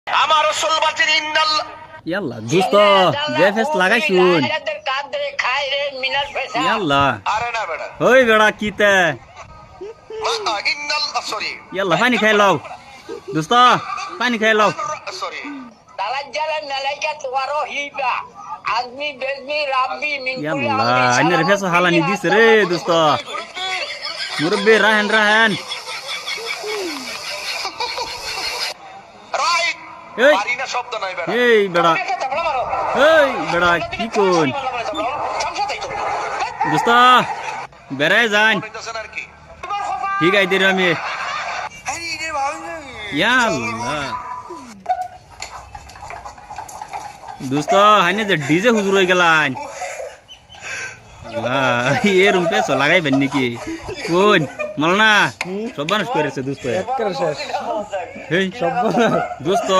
আমার রাসূল বলেন ইন্নাল ইয়াল্লা দোস্ত যে ফেস লাগাই শুন ইয়াল্লা আরে না বেটা ওই বেড়া কিতে ইন্নাল সরি ইয়াল্লা পানি খাই লও দোস্ত পানি খাই লও সরি ইয়াল্লা আইনের ফেস হালানি দিছে রে দোস্ত মুরব্বি রাহেন রাহেন রাইট এই পারিনা শব্দ নাই বেটা এই বেড়া কি কোন দোস্ত বেড়ায় যান বলতেছেন আর কি ঠিক আছে রে আমি আরে রে ভাই ইয়াল্লা দোস্ত হাইনে যে ডিজে হুজুর হয়ে গেলান এ রুম পেছ লাগাইবেন নাকি কোন মালনা সব মানুষ করেছে দোস্ত শেষ এই সব দোস্ত